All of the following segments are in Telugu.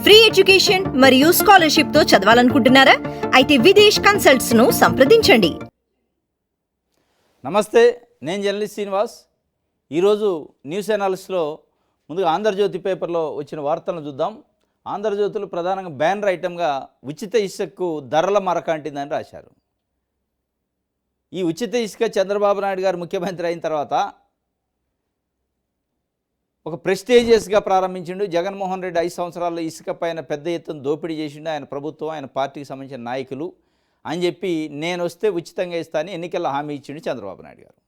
ఫ్రీ ఎడ్యుకేషన్ మరియు స్కాలర్షిప్ తో చదవాలనుకుంటున్నారా? అయితే విదేశ్ కన్సల్ట్స్ ను సంప్రదించండి. నమస్తే, నేను జర్నలిస్ట్ శ్రీనివాస్. ఈరోజు న్యూస్ అనాలిసిస్లో ముందుగా ఆంధ్రజ్యోతి పేపర్లో వచ్చిన వార్తలను చూద్దాం. ఆంధ్రజ్యోతిలో ప్రధానంగా బ్యానర్ ఐటమ్గా ఉచిత ఇసుకకు ధరల మరక అంటిందని రాశారు. ఈ ఉచిత ఇసుక చంద్రబాబు నాయుడు గారు ముఖ్యమంత్రి అయిన తర్వాత ఒక ప్రెస్టీజియస్గా ప్రారంభించిండు. జగన్మోహన్ రెడ్డి 5 సంవత్సరాల్లో ఇసుక పైన పెద్ద ఎత్తున దోపిడీ చేసిండు ఆయన ప్రభుత్వం, ఆయన పార్టీకి సంబంధించిన నాయకులు అని చెప్పి నేను వస్తే ఉచితంగా ఇస్తానని ఎన్నికల్లో హామీ ఇచ్చిండు చంద్రబాబు నాయుడు గారు.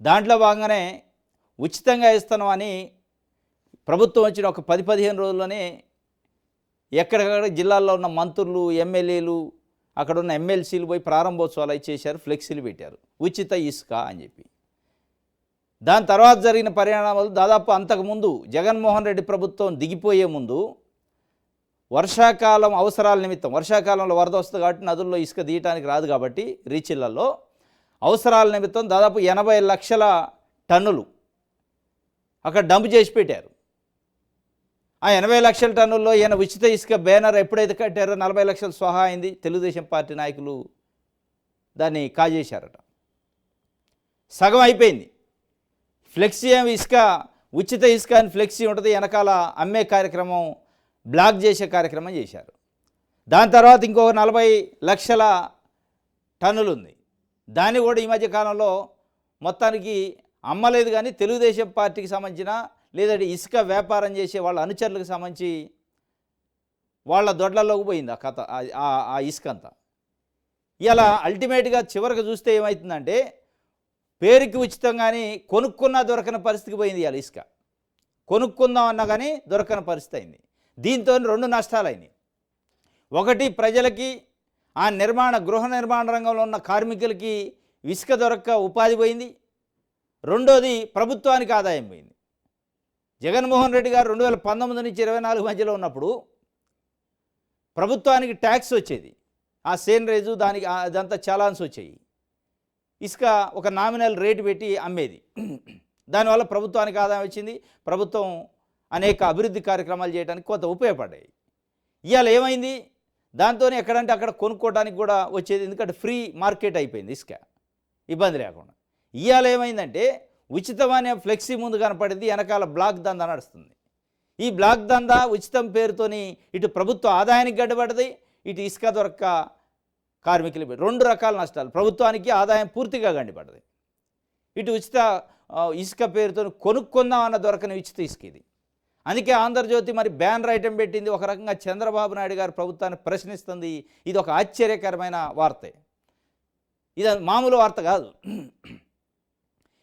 దాంట్లో భాగంగానే ఉచితంగా ఇస్తాను అని ప్రభుత్వం వచ్చిన ఒక 10-15 రోజుల్లోనే ఎక్కడికక్కడ జిల్లాల్లో ఉన్న మంత్రులు, ఎమ్మెల్యేలు, అక్కడ ఉన్న ఎమ్మెల్సీలు పోయి ప్రారంభోత్సవాలు అవి చేశారు, ఫ్లెక్సీలు పెట్టారు ఉచిత ఇసుక అని చెప్పి. దాని తర్వాత జరిగిన పరిణామాలు దాదాపు అంతకుముందు జగన్మోహన్ రెడ్డి ప్రభుత్వం దిగిపోయే ముందు వర్షాకాలం అవసరాల నిమిత్తం, వర్షాకాలంలో వరద వస్తుంది కాబట్టి నదుల్లో ఇసుక తీయటానికి రాదు కాబట్టి రీచిళ్లలో అవసరాల నిమిత్తం దాదాపు 80 లక్షల టన్నులు అక్కడ డంప్ చేసి పెట్టారు. ఆ 80 లక్షల టన్నుల్లో ఈయన ఉచిత ఇసుక బ్యానర్ ఎప్పుడైతే కట్టారో 40 లక్షలు స్వహా అయింది. తెలుగుదేశం పార్టీ నాయకులు దాన్ని కాజేశారట. సగం అయిపోయింది. ఫ్లెక్సీ ఇసుక, ఉచిత ఇసుక అని ఫ్లెక్సీ ఉంటుంది, వెనకాల అమ్మే కార్యక్రమం, బ్లాక్ చేసే కార్యక్రమం చేశారు. దాని తర్వాత ఇంకొక 40 లక్షల టన్నులు ఉంది. దాన్ని కూడా ఈ మధ్య కాలంలో మొత్తానికి అమ్మలేదు. కానీ తెలుగుదేశం పార్టీకి సంబంధించిన లేదంటే ఇసుక వ్యాపారం చేసే వాళ్ళ అనుచరులకు సంబంధించి వాళ్ళ దొడ్లలోకి పోయింది ఆ కథ, ఆ ఇసుక అంతా. ఇలా అల్టిమేట్గా చివరికి చూస్తే ఏమవుతుందంటే పేరుకి ఉచితం కానీ కొనుక్కున్నా దొరకని పరిస్థితికి పోయింది. ఇవాళ ఇసుక కొనుక్కుందాం అన్నా కానీ దొరకని పరిస్థితి అయింది. దీంతో 2 నష్టాలు అయినాయి. ఒకటి, ప్రజలకి, ఆ గృహ నిర్మాణ రంగంలో ఉన్న కార్మికులకి ఇసుక దొరక్క ఉపాధి పోయింది. రెండోది, ప్రభుత్వానికి ఆదాయం పోయింది. జగన్మోహన్ రెడ్డి గారు 2019 నుంచి 24 మధ్యలో ఉన్నప్పుడు ప్రభుత్వానికి ట్యాక్స్ వచ్చేది, ఆ సేనరేజు దానికి అదంతా చలాన్స్ వచ్చాయి. ఇసుక ఒక నామినల్ రేటు పెట్టి అమ్మేది. దానివల్ల ప్రభుత్వానికి ఆదాయం వచ్చింది. ప్రభుత్వం అనేక అభివృద్ధి కార్యక్రమాలు చేయడానికి కొంత ఉపయోగపడ్డాయి. ఇవాళ ఏమైంది, దాంతో ఎక్కడంటే అక్కడ కొనుక్కోవడానికి కూడా వచ్చేది, ఎందుకంటే ఫ్రీ మార్కెట్ అయిపోయింది ఇసుక, ఇబ్బంది లేకుండా. ఇవాళ ఏమైందంటే ఉచితమనే ఫ్లెక్సీ ముందు కనపడింది, వెనకాల బ్లాక్ దందా నడుస్తుంది. ఈ బ్లాక్ దందా ఉచితం పేరుతోని ఇటు ప్రభుత్వ ఆదాయానికి గడ్డపడ్డది, ఇటు ఇసుక దొరక్క కార్మికులు 2 రకాల నష్టాలు. ప్రభుత్వానికి ఆదాయం పూర్తిగా గండిపడ్డది. ఇటు ఉచిత ఇసుక పేరుతో కొనుక్కుందాం అన్న దొరకని ఉచిత ఇసుక ఇది. అందుకే ఆంధ్రజ్యోతి మరి బ్యానర్ ఐటెం పెట్టింది. ఒక రకంగా చంద్రబాబు నాయుడు గారు ప్రభుత్వాన్ని ప్రశ్నిస్తుంది. ఇది ఒక ఆశ్చర్యకరమైన వార్తే, ఇది మామూలు వార్త కాదు,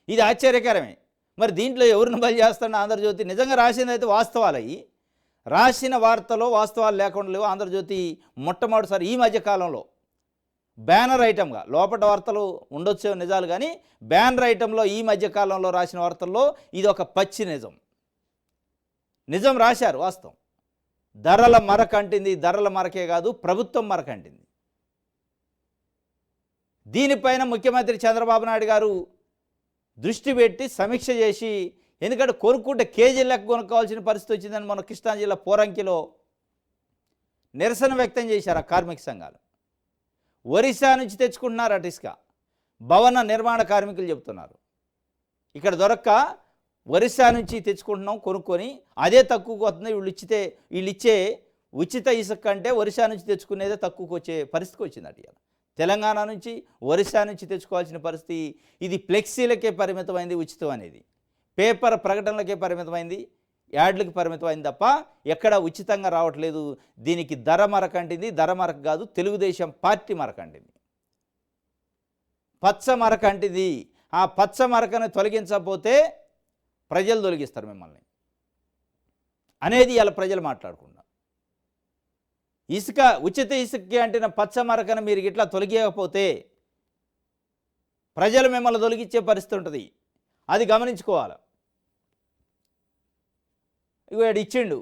ఇది ఆశ్చర్యకరమే. మరి దీంట్లో ఎవరిని బలి చేస్తాడు ఆంధ్రజ్యోతి? నిజంగా రాసిందైతే వాస్తవాలు అయ్యి, రాసిన వార్తలో వాస్తవాలు లేకుండా లేవు. ఆంధ్రజ్యోతి మొట్టమొదటిసారి ఈ మధ్యకాలంలో బ్యానర్ ఐటమ్గా, లోపల వార్తలు ఉండొచ్చే నిజాలు, కానీ బ్యానర్ ఐటంలో ఈ మధ్యకాలంలో రాసిన వార్తల్లో ఇది ఒక పచ్చి నిజం రాశారు. వాస్తవం. ధరల మరక అంటింది. ధరల మరకే కాదు, ప్రభుత్వం మరక అంటింది. దీనిపైన ముఖ్యమంత్రి చంద్రబాబు నాయుడు గారు దృష్టి పెట్టి సమీక్ష చేసి, ఎందుకంటే కొనుక్కుంటే కేజీ లెక్క కొనుక్కోవాల్సిన పరిస్థితి వచ్చిందని మన కృష్ణా జిల్లా పోరంకిలో నిరసన వ్యక్తం చేశారు ఆ కార్మిక సంఘాలు. ఒరిస్సా నుంచి తెచ్చుకుంటున్నారు అటు ఇసుక, భవన నిర్మాణ కార్మికులు చెబుతున్నారు. ఇక్కడ దొరక్క ఒరిస్సా నుంచి తెచ్చుకుంటున్నాం కొనుక్కొని, అదే తక్కువకు వస్తుంది. వీళ్ళు ఇచ్చే ఉచిత ఇసుక కంటే ఒరిస్సా నుంచి తెచ్చుకునేదే తక్కువకు వచ్చే పరిస్థితికి వచ్చింది అటు. తెలంగాణ నుంచి, ఒరిస్సా నుంచి తెచ్చుకోవాల్సిన పరిస్థితి. ఇది ఫ్లెక్సీలకే పరిమితమైంది ఉచితం అనేది, పేపర్ ప్రకటనలకే పరిమితమైంది, యాడ్లకు పరిమితమైంది తప్ప ఎక్కడ ఉచితంగా రావట్లేదు. దీనికి ధర మరక అంటింది. ధర మరక కాదు, తెలుగుదేశం పార్టీ మరక అంటింది, పచ్చ మరక అంటింది. ఆ పచ్చ మరకను తొలగించకపోతే ప్రజలు తొలగిస్తారు మిమ్మల్ని అనేది ఇలా ప్రజలు మాట్లాడుకున్నారు. ఇసుక, ఉచిత ఇసుకకి అంటిన పచ్చ మరకను మీరు ఇట్లా తొలగియకపోతే ప్రజలు మిమ్మల్ని తొలగించే పరిస్థితి ఉంటుంది. అది గమనించుకోవాలి. ఇవాడు ఇచ్చిండు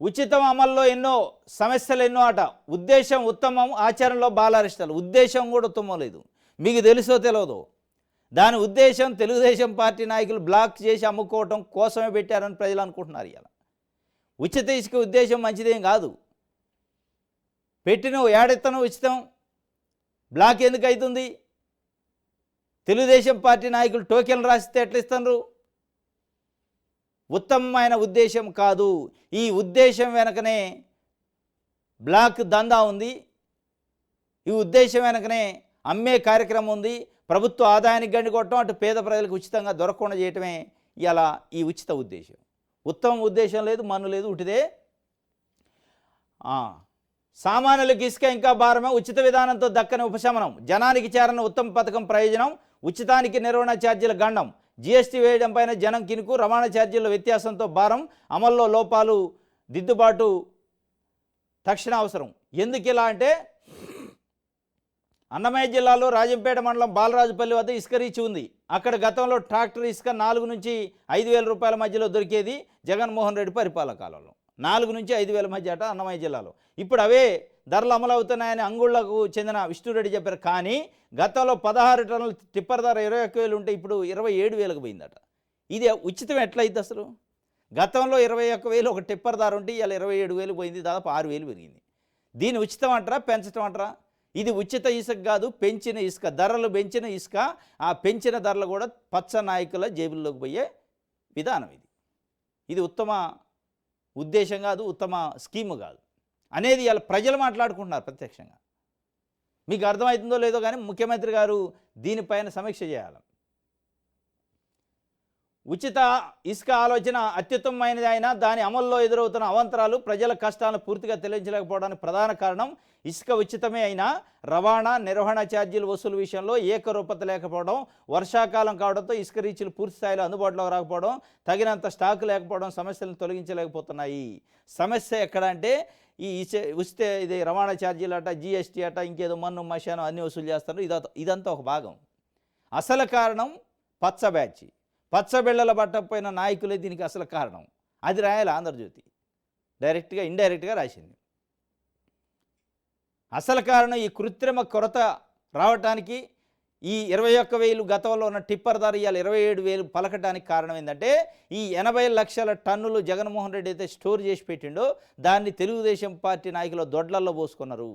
ఉచితం అమల్లో ఎన్నో సమస్యలు ఎన్నో అట. ఉద్దేశం ఉత్తమం, ఆచరణలో బాలారిష్టాలు. ఉద్దేశం కూడా ఉత్తమం లేదు, మీకు తెలుసో తెలియదో. దాని ఉద్దేశం తెలుగుదేశం పార్టీ నాయకులు బ్లాక్ చేసి అమ్ముకోవటం కోసమే పెట్టారని ప్రజలు అనుకుంటున్నారు. ఇలా ఉచిత ఇసుక ఉద్దేశం మంచిదేం కాదు. పెట్టిన ఏడెత్తనం ఉచితం బ్లాక్ ఎందుకు అవుతుంది? తెలుగుదేశం పార్టీ నాయకులు టోకెన్లు రాసిస్తే ఎట్లా ఇస్తున్నారు? ఉత్తమమైన ఉద్దేశం కాదు. ఈ ఉద్దేశం వెనకనే బ్లాక్ దందా ఉంది. ఈ ఉద్దేశం వెనకనే అమ్మే కార్యక్రమం ఉంది. ప్రభుత్వ ఆదాయానికి గండి కొట్టడం, అటు పేద ప్రజలకు ఉచితంగా దొరకకుండా చేయటమే ఇలా ఈ ఉచిత ఉద్దేశం. ఉత్తమ ఉద్దేశం లేదు, మన్ను లేదు, ఉటిదే. సామాన్యులకు ఇసుక ఇంకా భారమే, ఉచిత విధానంతో దక్కని ఉపశమనం, జనానికి చేరని ఉత్తమ పథకం ప్రయోజనం, ఉచితానికి నిర్వహణ ఛార్జీల గండం, జీఎస్టీ వేయడం పైన జనం కినుకు, రవాణా ఛార్జీల వ్యత్యాసంతో భారం, అమల్లో లోపాలు దిద్దుబాటు తక్షణ అవసరం. ఎందుకు ఇలా అంటే, అన్నమయ్య జిల్లాలో రాజంపేట మండలం బాలరాజుపల్లి వద్ద ఇసుక రీచ్ ఉంది. అక్కడ గతంలో ట్రాక్టర్ ఇసుక 4 నుంచి 5,000 రూపాయల మధ్యలో దొరికేది జగన్మోహన్ రెడ్డి పరిపాలన కాలంలో. 4 నుంచి 5,000 మధ్య అట అన్నమయ్య జిల్లాలో. ఇప్పుడు అవే ధరలు అమలు అవుతున్నాయని అంగుళ్లకు చెందిన విష్ణురెడ్డి చెప్పారు. కానీ గతంలో 16 టన్నుల టిప్పర్ ధర 21,000 ఉంటే ఇప్పుడు 27,000కు పోయిందట. ఇది ఉచితం ఎట్లయితే అసలు? గతంలో 21,000 ఒక టిప్పర్ ధర ఉంటే ఇలా 27,000 పోయింది, దాదాపు 6,000 పెరిగింది. దీన్ని ఉచితం అంటారా, పెంచడం అంటారా? ఇది ఉచిత ఇసుక కాదు, పెంచిన ఇసుక. ధరలు పెంచిన ఇసుక, ఆ పెంచిన ధరలు కూడా పచ్చ నాయకుల జేబుల్లోకి పోయే విధానం ఇది. ఇది ఉత్తమ ఉద్దేశం కాదు, ఉత్తమ స్కీము కాదు అనేది ఇలా ప్రజలు మాట్లాడుకుంటున్నారు ప్రత్యక్షంగా. మీకు అర్థమవుతుందో లేదో కానీ ముఖ్యమంత్రి గారు దీనిపైన సమీక్ష చేయాలి. ఉచిత ఇసుక ఆలోచన అత్యుత్తమమైనది అయినా దాని అమల్లో ఎదురవుతున్న అవాంతరాలు, ప్రజల కష్టాలను పూర్తిగా తెలియజేయలేకపోవడానికి ప్రధాన కారణం ఇసుక ఉచితమే అయినా రవాణా నిర్వహణ ఛార్జీలు వసూలు విషయంలో ఏకరూపత లేకపోవడం, వర్షాకాలం కావడంతో ఇసుక రీచ్లు పూర్తి స్థాయిలో అందుబాటులోకి రాకపోవడం, తగినంత స్టాక్ లేకపోవడం సమస్యలను తొలగించలేకపోతున్నాయి. సమస్య ఎక్కడ అంటే ఈ ఉచిత ఇది రవాణా ఛార్జీలు అట, జీఎస్టీ అట, ఇంకేదో మన్ను మశానం అన్నీ వసూలు చేస్తారు. ఇదంతా ఒక భాగం. అసలు కారణం పచ్చ బ్యాచ్, పచ్చబిళ్ళల పట్టకపోయిన నాయకులే దీనికి అసలు కారణం. అది రాయాలి ఆంధ్రజ్యోతి, డైరెక్ట్గా ఇండైరెక్ట్గా రాసింది. అసలు కారణం ఈ కృత్రిమ కొరత రావటానికి, ఈ 21,000 గతంలో ఉన్న టిప్పర్ ధర ఇవాళ 27,000 పలకటానికి కారణం ఏంటంటే, ఈ 80 లక్షల టన్నులు జగన్మోహన్ రెడ్డి అయితే స్టోర్ చేసి పెట్టిండో దాన్ని తెలుగుదేశం పార్టీ నాయకులు దొడ్లల్లో పోసుకున్నారు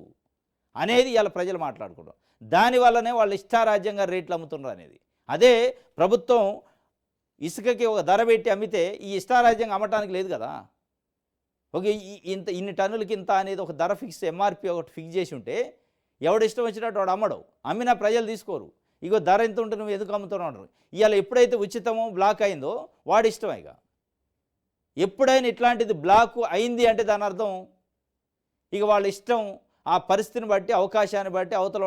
అనేది ఇవాళ ప్రజలు మాట్లాడుకుంటారు. దానివల్లనే వాళ్ళు ఇష్టారాజ్యంగా రేట్లు అమ్ముతున్నారు అనేది. అదే ప్రభుత్వం ఇసుకకి ఒక ధర పెట్టి అమ్మితే ఈ ఇష్టారాజ్యంగా అమ్మటానికి లేదు కదా. ఒక ఇన్ని టన్నులకి ఇంత అనేది ఒక ధర ఫిక్స్, ఎంఆర్పి ఒకటి ఫిక్స్ చేసి ఉంటే ఎవడు ఇష్టం వచ్చినట్టు వాడు అమ్మడు. అమ్మినా ప్రజలు తీసుకోరు. ఇగో ధర ఎంత ఉంటే నువ్వు ఎందుకు అమ్ముతున్నావు అంటారు. ఇవాళ ఎప్పుడైతే ఉచితమో బ్లాక్ అయిందో వాడి ఇష్టమే. ఇక ఎప్పుడైనా ఇట్లాంటిది బ్లాక్ అయింది అంటే దాని అర్థం ఇక వాళ్ళ ఇష్టం, ఆ పరిస్థితిని బట్టి, అవకాశాన్ని బట్టి, అవతల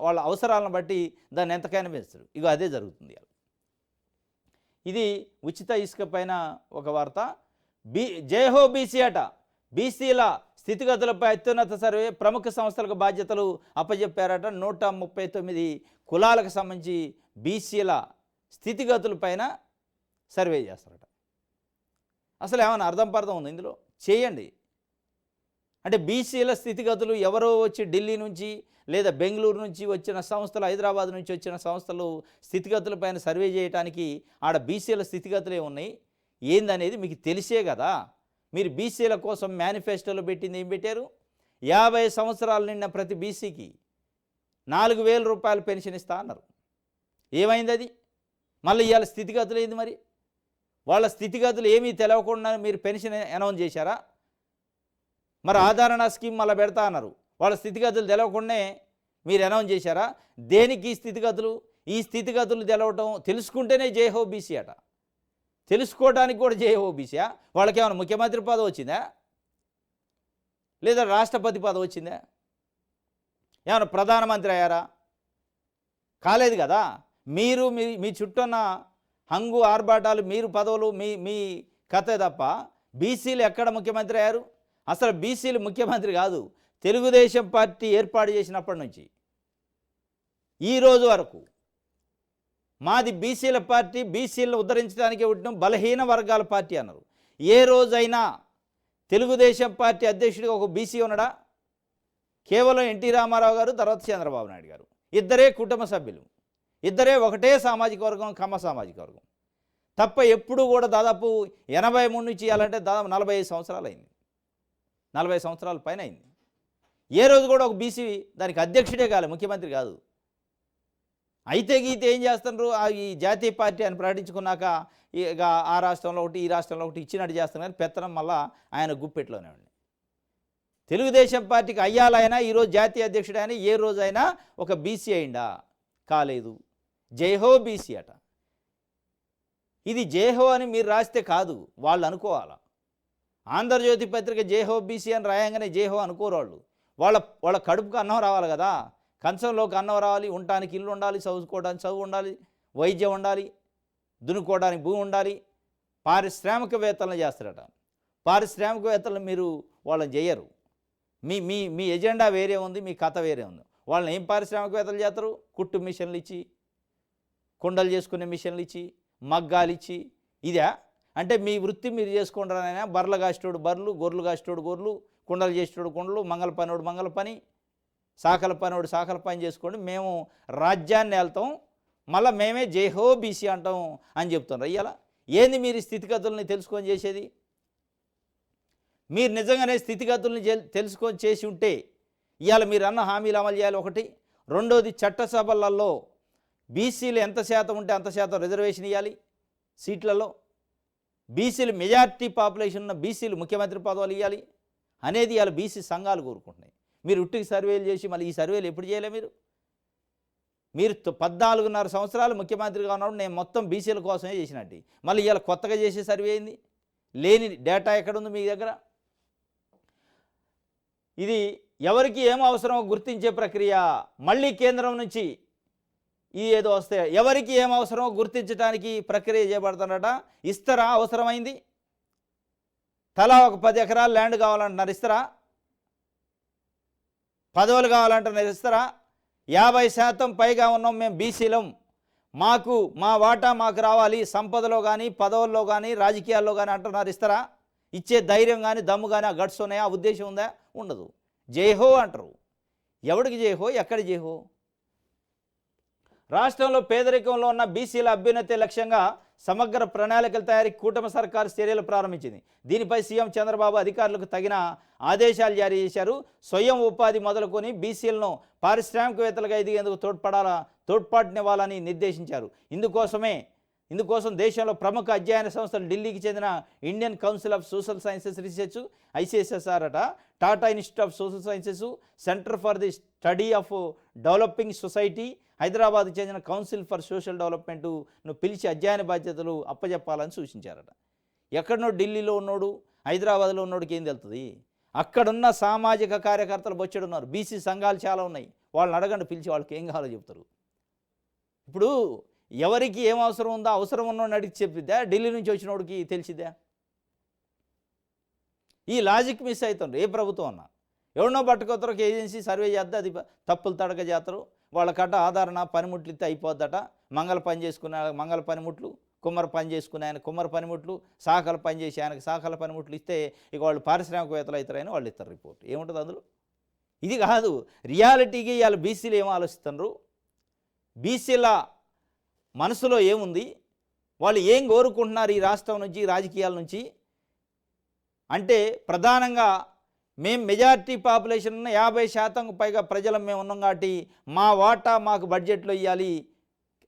వాళ్ళ అవసరాలను బట్టి దాన్ని ఎంతకైనా పెంచుతారు. ఇక అదే జరుగుతుంది. ఇది ఉచిత ఇసుక పైన ఒక వార్త. జయహో బీసీ అట, బీసీల స్థితిగతులపై అత్యున్నత సర్వే, ప్రముఖ సంస్థలకు బాధ్యతలు అప్పజెప్పారట. 139 కులాలకు సంబంధించి బీసీల స్థితిగతులపైన సర్వే చేస్తారట. అసలు ఏమైనా అర్థం పర్థం ఉంది ఇందులో? చేయండి. అంటే బీసీల స్థితిగతులు ఎవరో వచ్చి ఢిల్లీ నుంచి లేదా బెంగళూరు నుంచి వచ్చిన సంస్థలు, హైదరాబాద్ నుంచి వచ్చిన సంస్థలు స్థితిగతులపైన సర్వే చేయడానికి ఆడ బీసీల స్థితిగతులే ఉన్నాయి ఏందనేది మీకు తెలిసే కదా. మీరు బీసీల కోసం మేనిఫెస్టోలో పెట్టింది ఏం పెట్టారు? 50 సంవత్సరాలు నిన్న ప్రతి బీసీకి 4,000 రూపాయలు పెన్షన్ ఇస్తా అన్నారు. ఏమైంది అది? మళ్ళీ ఇవాళ స్థితిగతులు ఏంది? మరి వాళ్ళ స్థితిగతులు ఏమీ తెలవకుండా మీరు పెన్షన్ అనౌన్స్ చేశారా? మరి ఆదరణ స్కీమ్ మళ్ళీ పెడతా అన్నారు. వాళ్ళ స్థితిగతులు తెలవకుండానే మీరు అనౌన్స్ చేశారా? దేనికి ఈ స్థితిగతులు? ఈ స్థితిగతులు తెలవటం తెలుసుకుంటేనే జయహో బీసీ అట. తెలుసుకోవడానికి కూడా జయహో బీసీ. వాళ్ళకి ఏమైనా ముఖ్యమంత్రి పదవి వచ్చిందా? లేదా రాష్ట్రపతి పదవి వచ్చిందా? ఏమైనా ప్రధానమంత్రి అయ్యారా? కాలేదు కదా. మీరు మీ చుట్టూన్న హంగు ఆర్భాటాలు, మీరు పదవులు, మీ కథే తప్ప బీసీలు ఎక్కడ ముఖ్యమంత్రి అయ్యారు? అసలు బీసీలు ముఖ్యమంత్రి కాదు. తెలుగుదేశం పార్టీ ఏర్పాటు చేసినప్పటి నుంచి ఈ రోజు వరకు మాది బీసీల పార్టీ, బీసీలను ఉద్ధరించడానికి ఉంటున్న బలహీన వర్గాల పార్టీ అన్నారు. ఏ రోజైనా తెలుగుదేశం పార్టీ అధ్యక్షుడిగా ఒక బీసీ ఉన్నాడా? కేవలం ఎన్టీ రామారావు గారు, తర్వాత చంద్రబాబు నాయుడు గారు. ఇద్దరే కుటుంబ సభ్యులు, ఇద్దరే ఒకటే సామాజిక వర్గం, కమ్మ సామాజిక వర్గం. తప్ప ఎప్పుడు కూడా దాదాపు 83 నుంచి ఇవ్వాలంటే దాదాపు 45 సంవత్సరాలు అయింది, 40 సంవత్సరాల పైన అయింది. ఏ రోజు కూడా ఒక బీసీ దానికి అధ్యక్షుడే కాలే, ముఖ్యమంత్రి కాదు. అయితే గీతే ఏం చేస్తున్నారు, ఈ జాతీయ పార్టీ అని ప్రకటించుకున్నాక ఇక ఆ రాష్ట్రంలో ఒకటి ఈ రాష్ట్రంలో ఒకటి ఇచ్చినట్టు చేస్తున్నారు, కానీ పెత్తనం మళ్ళా ఆయన గుప్పెట్లోనే ఉంది. తెలుగుదేశం పార్టీకి అయ్యాలైనా ఈరోజు జాతీయ అధ్యక్షుడు అయినా ఏ రోజైనా ఒక బీసీ అయిందా? కాలేదు. జైహో బీసీ అట. ఇది జైహో అని మీరు రాస్తే కాదు, వాళ్ళు అనుకోవాలా. ఆంధ్రజ్యోతి పత్రిక జైహో బీసీ అని రాయంగానే జైహో అనుకోరు వాళ్ళు. వాళ్ళ కడుపుకు అన్నం రావాలి కదా, కంచంలోకి అన్నం రావాలి, ఉండటానికి ఇల్లు ఉండాలి, చదువుకోవడానికి చదువు ఉండాలి, వైద్యం ఉండాలి, దున్నుకోవడానికి భూమి ఉండాలి. పారిశ్రామికవేత్తలను చేస్తారట. పారిశ్రామికవేత్తలు మీరు వాళ్ళని చేయరు. మీ మీ మీ ఎజెండా వేరే ఉంది, మీ కథ వేరే ఉంది. వాళ్ళని ఏం పారిశ్రామికవేత్తలు చేస్తారు? కుట్టు మిషన్లు ఇచ్చి, కుండలు చేసుకునే మిషన్లు ఇచ్చి, మగ్గాలు ఇచ్చి. ఇదే అంటే మీ వృత్తి మీరు చేసుకుంటారనైనా, బర్రెలు కాసేటోడు బర్రెలు, గొర్రెలు కాసేటోడు గొర్రెలు, కుండలు చేసేటోడు కుండలు, మంగళ పనివాడు మంగళ పని, సాకల పనివాడు సాకల పని చేసుకోండి, మేము రాజ్యాన్ని వెళ్తాం, మళ్ళీ మేమే జైహో బీసీ అంటాం అని చెప్తున్నారు. ఇవాళ ఏంది మీరు స్థితిగతుల్ని తెలుసుకొని చేసేది? మీరు నిజంగానే స్థితిగతుల్ని తెలుసుకొని చేసి ఉంటే ఇవాళ మీరు అన్న హామీలు అమలు చేయాలి ఒకటి. రెండోది, చట్టసభలలో బీసీలు ఎంత శాతం ఉంటే అంత శాతం రిజర్వేషన్ ఇవ్వాలి సీట్లలో. బీసీలు మెజార్టీ పాపులేషన్ ఉన్న బీసీలు ముఖ్యమంత్రి పదవులు ఇవ్వాలి అనేది ఇవాళ బీసీ సంఘాలు కోరుకుంటున్నాయి. మీరు ఉట్టికి సర్వేలు చేసి మళ్ళీ ఈ సర్వేలు ఎప్పుడు చేయలే? మీరు 14.5 సంవత్సరాలు ముఖ్యమంత్రిగా ఉన్నప్పుడు నేను మొత్తం బీసీల కోసమే చేసినట్టు, మళ్ళీ ఇవాళ కొత్తగా చేసే సర్వే అయింది. లేని డేటా ఎక్కడుంది మీ దగ్గర? ఇది ఎవరికి ఏం అవసరమో గుర్తించే ప్రక్రియ. మళ్ళీ కేంద్రం నుంచి ఇది ఏదో వస్తే ఎవరికి ఏం అవసరమో గుర్తించడానికి ప్రక్రియ చేపడుతున్నారట. ఇస్తారా? అవసరమైంది తలా ఒక 10 ఎకరాలు ల్యాండ్ కావాలంటున్నారు, ఇస్తారా? పదవులు కావాలంటున్నారు, ఇస్తారా? 50% పైగా ఉన్నాం మేము బీసీలం, మాకు మా వాటా మాకు రావాలి సంపదలో కానీ పదవుల్లో కానీ రాజకీయాల్లో కానీ అంటున్నారు, ఇస్తారా? ఇచ్చే ధైర్యం కానీ దమ్ము కానీ ఆ గట్స్ ఉన్నాయా? ఆ ఉద్దేశం ఉందా? ఉండదు. జైహో అంటారు. ఎవడికి జైహో? ఎక్కడి జైహో? రాష్ట్రంలో పేదరికంలో ఉన్న బీసీల అభ్యున్నతి లక్ష్యంగా సమగ్ర ప్రణాళికల తయారీకి కూటమి సర్కారు చర్యలు ప్రారంభించింది. దీనిపై సీఎం చంద్రబాబు అధికారులకు తగిన ఆదేశాలు జారీ చేశారు. స్వయం ఉపాధి మొదలుకొని బీసీలను పారిశ్రామికవేత్తలుగా ఎదిగేందుకు తోడ్పాటునివ్వాలని నిర్దేశించారు. ఇందుకోసం దేశంలో ప్రముఖ అధ్యయన సంస్థలు ఢిల్లీకి చెందిన Indian council of social sciences research ICSR అట, Tata institute of social sciences, centre for the study of developing society, హైదరాబాద్కు చెందిన కౌన్సిల్ ఫర్ సోషల్ డెవలప్మెంట్ను పిలిచి అధ్యయన బాధ్యతలు అప్పచెప్పాలని సూచించారట. ఎక్కడనో ఢిల్లీలో ఉన్నోడు హైదరాబాద్లో ఉన్నోడికి ఏం తెలుస్తుంది? అక్కడున్న సామాజిక కార్యకర్తలు బొచ్చెడున్నారు, బీసీ సంఘాలు చాలా ఉన్నాయి, వాళ్ళని అడగండి, పిలిచి వాళ్ళకి ఏం కావాలో చెప్తారు. ఇప్పుడు ఎవరికి ఏం అవసరం ఉందో అవసరం ఉన్నోడిని అడిగి చెప్పిద్దా? ఢిల్లీ నుంచి వచ్చినోడికి తెలిసిద్దా? ఈ లాజిక్ మిస్ అవుతుంది ఏ ప్రభుత్వం అన్నా. ఎవరినో పట్టుకొత్తరు, ఒక ఏజెన్సీ సర్వే చేద్దా, అది తప్పులు తడక చేస్తారు, వాళ్ళకట్ట ఆధారణ పనిముట్లు ఇస్తే అయిపోద్దట. మంగళ పని చేసుకునే మంగళ పనిముట్లు, కుమ్మర పని చేసుకునే ఆయన కుమ్మర పనిముట్లు, శాఖల పని చేసి ఆయనకు శాఖల పనిముట్లు ఇస్తే ఇక వాళ్ళు పారిశ్రామికవేత్తలు అవుతారని వాళ్ళు ఇస్తారు రిపోర్ట్. ఏముంటుంది అందులో? ఇది కాదు రియాలిటీకి. ఇవాళ బీసీలు ఏం ఆలోచిస్తున్నారు, బీసీల మనసులో ఏముంది, వాళ్ళు ఏం కోరుకుంటున్నారు ఈ రాష్ట్రం నుంచి, రాజకీయాల నుంచి అంటే ప్రధానంగా మేము మెజారిటీ పాపులేషన్ ఉన్న 50% పైగా ప్రజలం మేము ఉన్నాం కాబట్టి మా వాటా మాకు బడ్జెట్లో ఇవ్వాలి,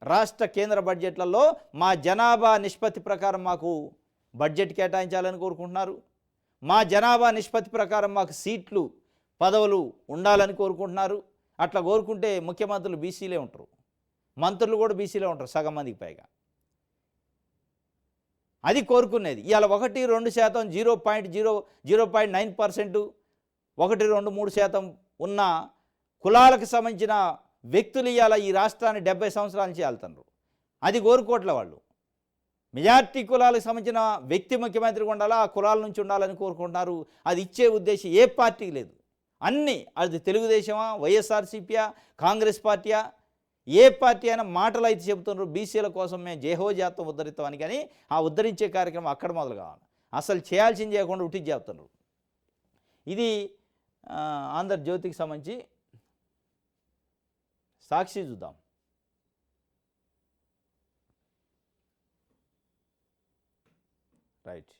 రాష్ట్ర కేంద్ర బడ్జెట్లలో మా జనాభా నిష్పత్తి ప్రకారం మాకు బడ్జెట్ కేటాయించాలని కోరుకుంటున్నారు. మా జనాభా నిష్పత్తి ప్రకారం మాకు సీట్లు పదవులు ఉండాలని కోరుకుంటున్నారు. అట్లా కోరుకుంటే ముఖ్యమంత్రులు బీసీలే ఉంటారు, మంత్రులు కూడా బీసీలే ఉంటారు సగం మందికి పైగా. అది కోరుకునేది. ఇవాళ 1-2% 0.9%, 1-2-3% ఉన్న కులాలకు సంబంధించిన వ్యక్తులు ఇవాళ ఈ రాష్ట్రాన్ని 70 సంవత్సరాల నుంచి వెళ్తున్నారు. అది కోరుకోవట్లే వాళ్ళు. మెజార్టీ కులాలకు సంబంధించిన వ్యక్తి ముఖ్యమంత్రిగా ఉండాలా, ఆ కులాల నుంచి ఉండాలని కోరుకుంటున్నారు. అది ఇచ్చే ఉద్దేశం ఏ పార్టీకి లేదు. అన్నీ అది తెలుగుదేశమా, వైఎస్ఆర్సీపీయా, కాంగ్రెస్ పార్టీయా, ఏ పార్టీ అయినా మాటలు అయితే చెబుతున్నారు బీసీల కోసం మేము జేహో జాతం ఉద్ధరిస్తామని, కానీ ఆ ఉద్ధరించే కార్యక్రమం అక్కడ మొదలు కావాలి. అసలు చేయాల్సింది చేయకుండా ఉట్టి చెప్తున్నారు. ఇది ఆంధ్రజ్యోతికి సంబంధించి. సాక్షి చూద్దాం. రైట్.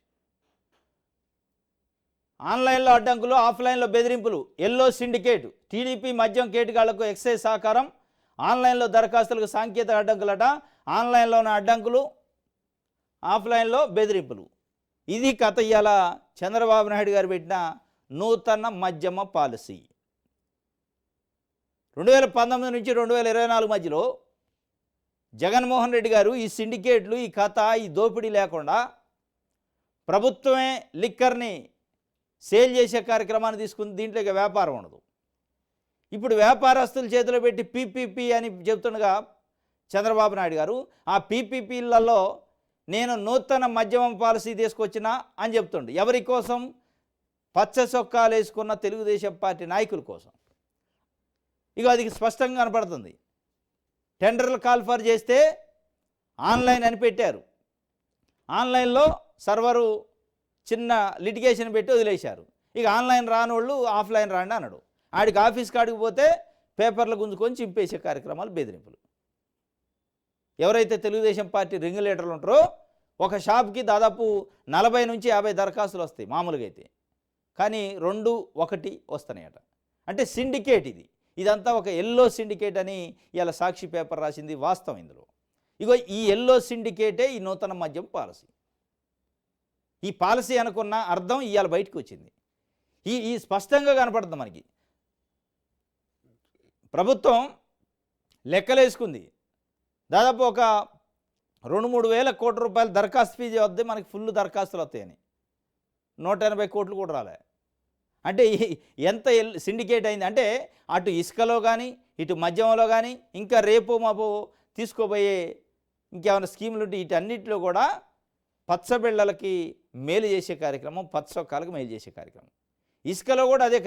ఆన్లైన్లో అడ్డంకులు, ఆఫ్లైన్లో బెదిరింపులు, ఎల్లో సిండికేట్, టీడీపీ మద్యం కేటుగాళ్లకు ఎక్సైజ్ సహకారం, ఆన్లైన్లో దరఖాస్తులకు సాంకేతిక అడ్డంకులట, ఆన్లైన్లోని అడ్డంకులు, ఆఫ్లైన్లో బెదిరింపులు. ఇది కథ. ఇవాళ చంద్రబాబు నాయుడు గారు పెట్టిన నూతన మద్యమ పాలసీ. 2019 నుంచి 2024 మధ్యలో జగన్మోహన్ రెడ్డి గారు ఈ సిండికేట్లు, ఈ కథ, ఈ దోపిడీ లేకుండా ప్రభుత్వమే లిక్కర్ని సేల్ చేసే కార్యక్రమాన్ని తీసుకుని దీంట్లో ఇక వ్యాపారం ఉండదు. ఇప్పుడు వ్యాపారస్తుల చేతిలో పెట్టి పీపీపీ అని చెబుతుండగా చంద్రబాబు నాయుడు గారు ఆ పీపీపీలలో నేను నూతన మద్యమం పాలసీ తీసుకొచ్చినా అని చెప్తుండు. ఎవరి కోసం? పచ్చ చొక్కాలు వేసుకున్న తెలుగుదేశం పార్టీ నాయకుల కోసం. ఇక అది స్పష్టంగా కనపడుతుంది. టెండర్లు కాల్ఫర్ చేస్తే ఆన్లైన్ అని పెట్టారు. ఆన్లైన్లో సర్వరు చిన్న లిటిగేషన్ పెట్టి వదిలేశారు. ఇక ఆన్లైన్ రానోళ్ళు ఆఫ్లైన్ రాండి అన్నాడు. ఆడికి ఆఫీస్ కాడికి పోతే పేపర్లు గుంజుకొని చింపేసే కార్యక్రమాలు, బెదిరింపులు. ఎవరైతే తెలుగుదేశం పార్టీ రింగ్ లీడర్లు ఉంటారో ఒక షాప్కి దాదాపు 40 నుంచి 50 దరఖాస్తులు వస్తాయి మామూలుగా అయితే, కానీ 2, 1 వస్తున్నాయట. అంటే సిండికేట్ ఇది. ఇదంతా ఒక ఎల్లో సిండికేట్ అని ఇవాళ సాక్షి పేపర్ రాసింది. వాస్తవం ఇందులో. ఇగో ఈ ఎల్లో సిండికేటే ఈ నూతన మద్యం పాలసీ. ఈ పాలసీ అనుకున్న అర్థం ఇవాళ బయటకు వచ్చింది. ఈ స్పష్టంగా కనపడుతుంది మనకి. ప్రభుత్వం లెక్కలేసుకుంది. దాదాపు ఒక 2-3 వేల కోట్ల రూపాయల దరఖాస్తు ఫీజు వద్దే మనకి ఫుల్ దరఖాస్తులు వస్తాయని. 180 కోట్లు కూడా రాలే. అంటే ఎంత సిండికేట్ అయింది అంటే అటు ఇసుకలో కానీ, ఇటు మద్యంలో కానీ, ఇంకా రేపు మాపు తీసుకోబోయే ఇంకేమైనా స్కీములు ఉంటే వీటన్నిటిలో కూడా పచ్చబిళ్ళలకి మేలు చేసే కార్యక్రమం, పచ్చొక్కాలకు మేలు చేసే కార్యక్రమం. ఇసుకలో కూడా అదే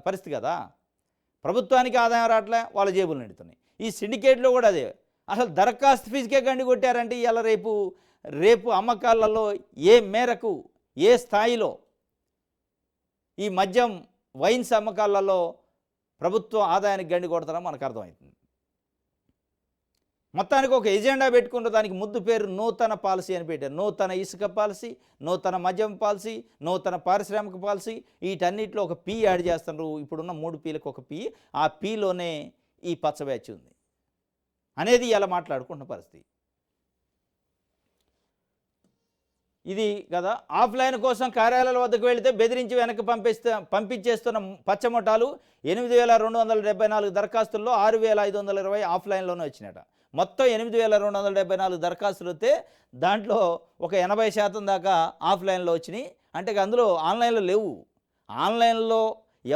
పరిస్థితి కదా. ప్రభుత్వానికి ఆదాయం రావట్లే, వాళ్ళ జేబులు నిండుతున్నాయి. ఈ సిండికేట్లో కూడా అదే. అసలు దరఖాస్తు ఫీజుకే గండి కొట్టారంటే ఇలా రేపు అమ్మకాలలో ఏ మేరకు, ఏ స్థాయిలో ఈ మద్యం వైన్స్ అమ్మకాలలో ప్రభుత్వం ఆదాయానికి గండి కొడతారో మనకు అర్థమవుతుంది. మొత్తానికి ఒక ఎజెండా పెట్టుకున్న దానికి ముద్దు పేరు నూతన పాలసీ అని పెట్టారు. నూతన ఇసుక పాలసీ, నూతన మద్యం పాలసీ, నూతన పారిశ్రామిక పాలసీ. వీటన్నిటిలో ఒక పీ యాడ్ చేస్తున్నారు. ఇప్పుడున్న 3 పీలకు ఒక పీ. ఆ పీలోనే ఈ పచ్చ బ్యాచ్ ఉంది అనేది ఇలా మాట్లాడుకుంటున్న పరిస్థితి ఇది కదా. ఆఫ్లైన్ కోసం కార్యాలయాల వద్దకు వెళితే బెదిరించి వెనక్కి పంపించేస్తున్న పచ్చమొట్టాలు. 8,274 దరఖాస్తుల్లో 6,520 ఆఫ్లైన్లోనే వచ్చినట. మొత్తం 8,274 దరఖాస్తులు వస్తే దాంట్లో ఒక 80% దాకా ఆఫ్లైన్లో వచ్చినాయి. అంటే అందులో ఆన్లైన్లో లేవు. ఆన్లైన్లో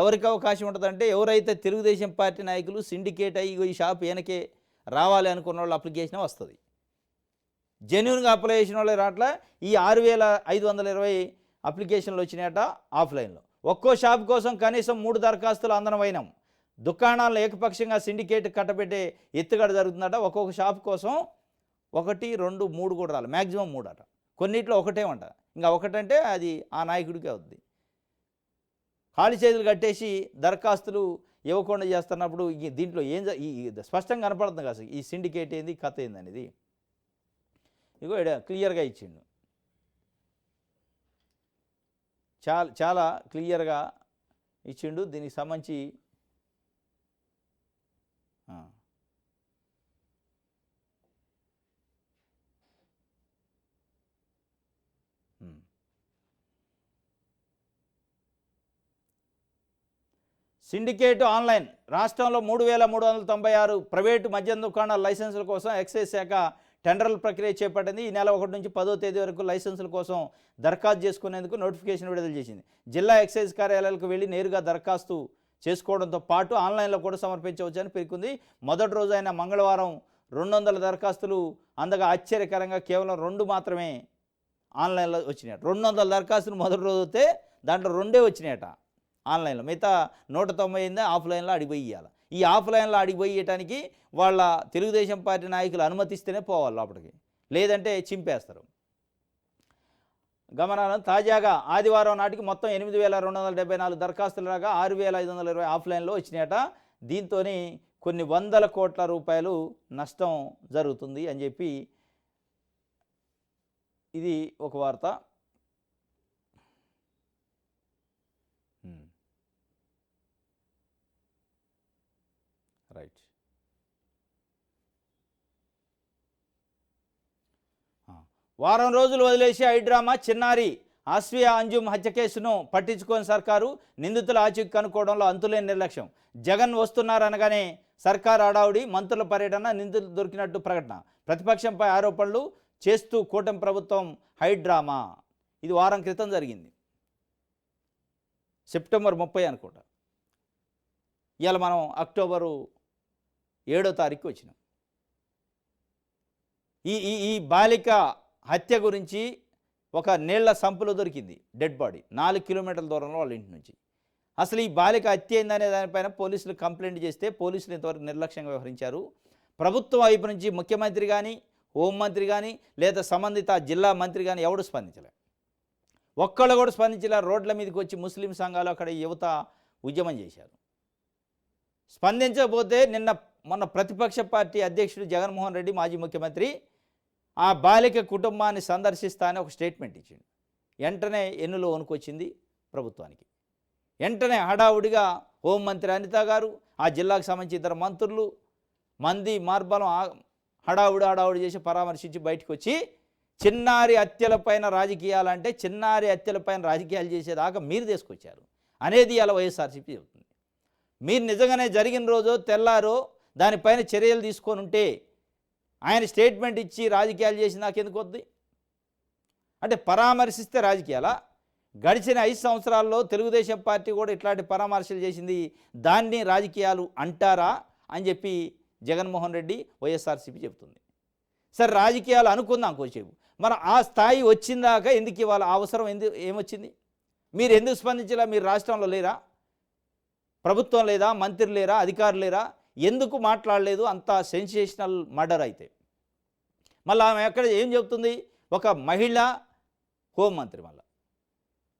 ఎవరికి అవకాశం ఉంటుందంటే ఎవరైతే తెలుగుదేశం పార్టీ నాయకులు సిండికేట్ అయ్యి ఈ షాప్ వెనకే రావాలి అనుకున్న వాళ్ళు అప్లికేషన్ వస్తుంది. జెన్యున్గా అప్లై చేసిన వాళ్ళే రావట్లే. ఈ 6,520 అప్లికేషన్లు వచ్చినాయట ఆఫ్లైన్లో. ఒక్కో షాప్ కోసం కనీసం 3 దరఖాస్తులు అందనమైనాం. దుకాణాలను ఏకపక్షంగా సిండికేట్ కట్టబెట్టే ఎత్తుగడ జరుగుతుందట. ఒక్కొక్క షాప్ కోసం 1, 2, 3 కూడా రాలి, మ్యాక్సిమం 3 అట. కొన్నిట్లో ఒకటేమంట. ఇంకా ఒకటంటే అది ఆ నాయకుడికే అవుతుంది. ఖాళీ చేతులు కట్టేసి దరఖాస్తులు ఇవ్వకుండా చేస్తున్నప్పుడు దీంట్లో స్పష్టంగా కనపడుతుంది కదా ఈ సిండికేట్ ఏంది, కథ ఏంది అనేది. ఇగో ఇక్కడ క్లియర్గా ఇచ్చిండు. చాలా క్లియర్గా ఇచ్చిండు. దీనికి సంబంధించి సిండికేట్ ఆన్లైన్. రాష్ట్రంలో 3,396 ప్రైవేటు మద్యం దుకాణాల లైసెన్సుల కోసం ఎక్సైజ్ శాఖ టెండర్ల ప్రక్రియ చేపట్టింది. ఈ నెల 1 నుంచి 10వ తేదీ వరకు లైసెన్సుల కోసం దరఖాస్తు చేసుకునేందుకు నోటిఫికేషన్ విడుదల చేసింది. జిల్లా ఎక్సైజ్ కార్యాలయాలకు వెళ్ళి నేరుగా దరఖాస్తు చేసుకోవడంతో పాటు ఆన్లైన్లో కూడా సమర్పించవచ్చని పేర్కొంది. మొదటి రోజు అయిన మంగళవారం 200 దరఖాస్తులు అందగా ఆశ్చర్యకరంగా కేవలం 2 మాత్రమే ఆన్లైన్లో వచ్చినాయట. 200 దరఖాస్తులు మొదటి రోజు వస్తే దాంట్లో 2 వచ్చినాయట ఆన్లైన్లో. మిగతా 198 ఆఫ్లైన్లో అడిగిపోయి ఇవ్వాలి. ఈ ఆఫ్లైన్లో అడిగిపోయేయటానికి వాళ్ళ తెలుగుదేశం పార్టీ నాయకులు అనుమతిస్తేనే పోవాలి లోపలికి, లేదంటే చింపేస్తారు. గమనాలను తాజాగా ఆదివారం నాటికి మొత్తం 8,274 దరఖాస్తులు రాగా 6,520 ఆఫ్లైన్లో వచ్చినాయట. దీంతో కొన్ని వందల కోట్ల రూపాయలు నష్టం జరుగుతుంది అని చెప్పి ఇది ఒక వార్త. రైట్. వారం రోజులు వదిలేసి హైడ్రామా చిన్నారి ఆస్వియా అంజుమ్ హత్య కేసును పట్టించుకోని సర్కారు, నిందితుల ఆచూకీ కనుక్కోవడంలో అంతులేని నిర్లక్ష్యం. జగన్ వస్తున్నారనగానే సర్కారు హడావుడి, మంత్రుల పర్యటన, నిందితులు దొరికినట్టు ప్రకటన. ప్రతిపక్షంపై ఆరోపణలు చేస్తూ కూటమి ప్రభుత్వం హైడ్రామా. ఇది వారం క్రితం జరిగింది, సెప్టెంబర్ 30 అనుకుంటా. ఇవాళ మనం అక్టోబరు 7వ తారీఖు వచ్చినాం. ఈ ఈ ఈ బాలిక హత్య గురించి ఒక నీళ్ల సంపులో దొరికింది డెడ్ బాడీ 4 కిలోమీటర్ల దూరంలో వాళ్ళ ఇంటి నుంచి. అసలు ఈ బాలిక హత్య అయిందనే దానిపైన పోలీసులు కంప్లైంట్ చేస్తే పోలీసులు ఇంతవరకు నిర్లక్ష్యంగా వ్యవహరించారు. ప్రభుత్వం వైపు నుంచి ముఖ్యమంత్రి కానీ, హోంమంత్రి కానీ, లేదా సంబంధిత జిల్లా మంత్రి కానీ ఎవడు స్పందించలే. ఒక్కళ్ళు కూడా స్పందించలే. రోడ్ల మీదకి వచ్చి ముస్లిం సంఘాలు అక్కడ యువత ఉద్యమం చేశారు. స్పందించకపోతే మొన్న ప్రతిపక్ష పార్టీ అధ్యక్షుడు జగన్మోహన్ రెడ్డి, మాజీ ముఖ్యమంత్రి, ఆ బాలిక కుటుంబాన్ని సందర్శిస్తా అని ఒక స్టేట్మెంట్ ఇచ్చిండు. వెంటనే ఎన్నులో వణుకొచ్చింది ప్రభుత్వానికి. వెంటనే హడావుడిగా హోంమంత్రి అనిత గారు, ఆ జిల్లాకు సంబంధించి ఇద్దరు మంత్రులు, మంది మార్బలం హడావుడి చేసి పరామర్శించి బయటకు వచ్చి, చిన్నారి హత్యలపైన రాజకీయాలంటే చిన్నారి హత్యలపైన రాజకీయాలు చేసేదాకా మీరు తీసుకొచ్చారు అనేది అలా వైఎస్ఆర్సీపీ చెబుతుంది. మీరు నిజంగానే జరిగిన రోజో తెల్లారో దానిపైన చర్యలు తీసుకొని ఉంటే ఆయన స్టేట్మెంట్ ఇచ్చి రాజకీయాలు చేసి నాకెందుకు వద్ది అంటే పరామర్శిస్తే రాజకీయాలా? గడిచిన 5 సంవత్సరాల్లో తెలుగుదేశం పార్టీ కూడా ఇట్లాంటి పరామర్శలు చేసింది, దాన్ని రాజకీయాలు అంటారా అని చెప్పి జగన్మోహన్ రెడ్డి, వైఎస్ఆర్సీపీ చెబుతుంది. సరే రాజకీయాలు అనుకుందాం కోసేపు, మరి ఆ స్థాయి వచ్చిందాక ఎందుకు ఇవ్వాలి? అవసరం ఏమొచ్చింది? మీరు ఎందుకు స్పందించలా? మీరు రాష్ట్రంలో లేరా? ప్రభుత్వం లేదా? మంత్రి లేరా? అధికారులు లేరా? ఎందుకు మాట్లాడలేదు? అంత సెన్సేషనల్ మర్డర్ అయితే మళ్ళీ ఆమె ఎక్కడ ఏం చెప్తుంది? ఒక మహిళ హోంమంత్రి మళ్ళీ